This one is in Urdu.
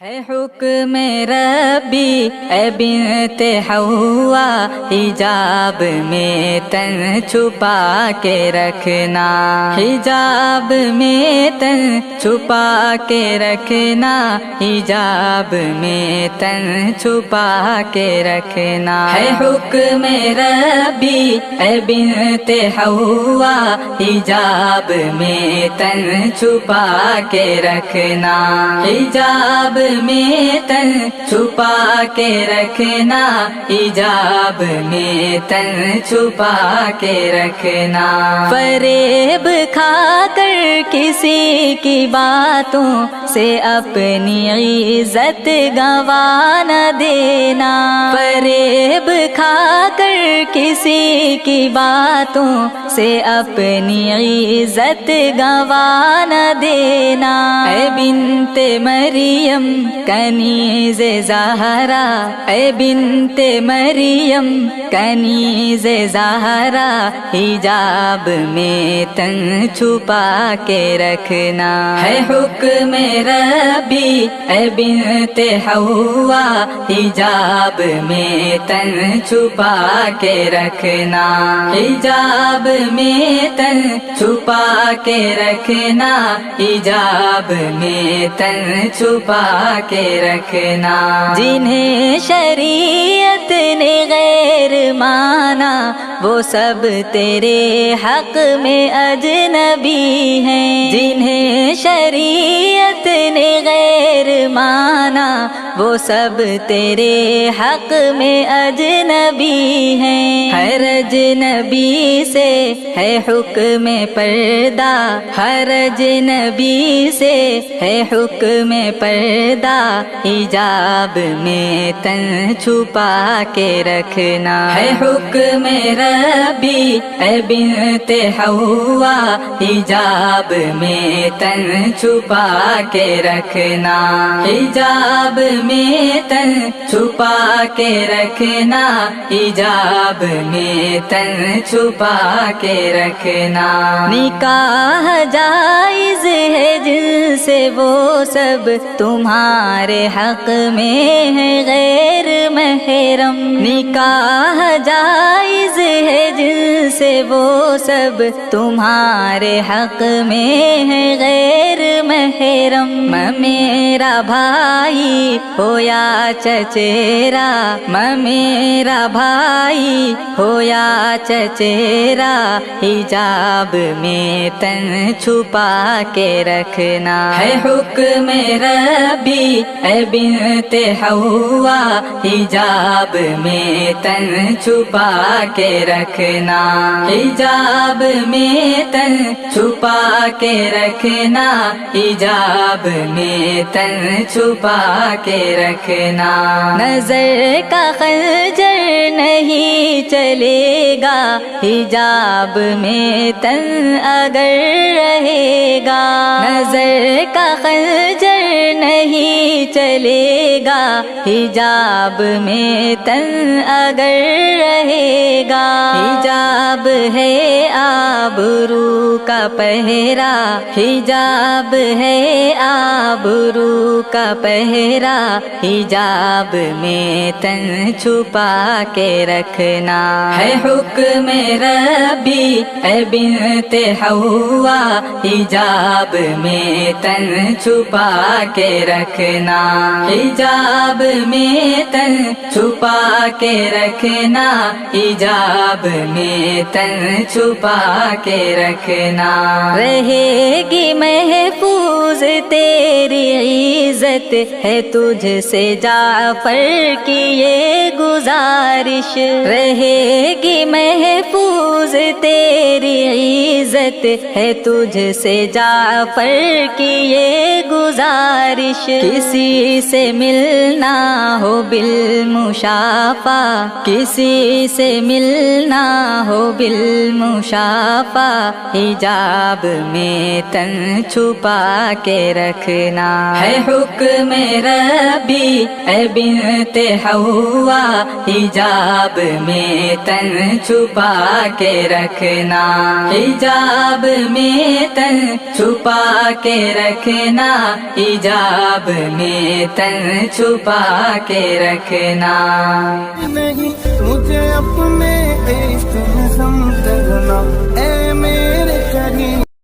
ہے حکم ربی اے بنت حوا، حجاب میں تن چھپا کے رکھنا، حجاب میں تن چھپا کے رکھنا، حجاب میں تن چھپا کے رکھنا۔ ہے حکم ربی اے بنت حوا، حجاب میں تن چھپا کے رکھنا، حجاب میں تن چھپا کے رکھنا، حجاب میں تن چھپا کے رکھنا۔ فریب کھا کر کسی کی باتوں سے اپنی عزت گنوا نہ دینا، فریب کھا کر کسی کی باتوں سے اپنی عزت گنوا نہ دینا۔ اے بنت مریم کنیز زہرا، اے بنت مریم کنیز زہرا، حجاب میں تن چھپا کے رکھنا۔ ہے حکم ربی اے بنت حوا، حجاب میں تن چھپا کے رکھنا، حجاب میں تن چھپا کے رکھنا، حجاب میں تن چھپا کے رکھنا۔ جنہیں شریعت نے غیر مانا وہ سب تیرے حق میں اجنبی ہیں، جنہیں شریعت نے غیر مانا وہ سب تیرے حق میں اجنبی ہیں۔ ہر اجنبی سے ہے حکم پردہ، ہر اجنبی سے ہے حکم پردہ، حجاب میں تن چھپا کے رکھنا۔ ہے حکم ربی اے بنت حوا، حجاب میں تن چھپا کے رکھنا، حجاب میں تن چھپا کے رکھنا، حجاب میں تن چھپا کے رکھنا۔ نکاح جائز ہے جن سے وہ سب تمہارے حق میں ہے غیر محرم، نکاح جائز ہے جن سے وہ سب تمہارے حق میں ہے غیر محرم۔ میرا بھائی ہو یا چچیرا، میرا بھائی ہو یا چچیرا، حجاب میں تن چھپا کے رکھنا۔ ہے حکم ربی اے بنت حوا، حجاب میں تن چھپا کے رکھنا، حجاب میں تن چھپا کے رکھنا، حجاب میں تن چھپا کے رکھنا۔ نظر کا خنجر نہیں چلے گا حجاب میں تن اگر رہے گا، نظر کا خنجر نہیں چلے گا حجاب میں تن اگر رہے گا۔ حجاب ہے آبرو کا پہرا، حجاب ہے آبرو کا پہرا، حجاب میں تن چھپا کے رکھنا۔ ہے حکم ربی اے بنت حوا، حجاب میں تن چھپا کے رکھنا، حجاب میں تن چھپا کے رکھنا، حجاب میں تن چھپا کے رکھنا۔ رہے گی محفوظ تیری عزت ہے تجھ سے جعفر کی یہ گزارش، رہے گی محفوظ تیری عزت ہے تجھ سے جعفر کی یہ گزارش۔ کسی سے ملنا ہو بالمشافہ، کسی سے ملنا ہو بالمشافہ، حجاب میں تن چھپا کے رکھنا۔ ہے حکم حکم ربی اے بنت حوا حجاب میں تن چھپا کے رکھنا حجاب میں تن چھپا کے رکھنا حجاب میں تن چھپا کے رکھنا نہیں مجھے اپنے عشق میں سمجھ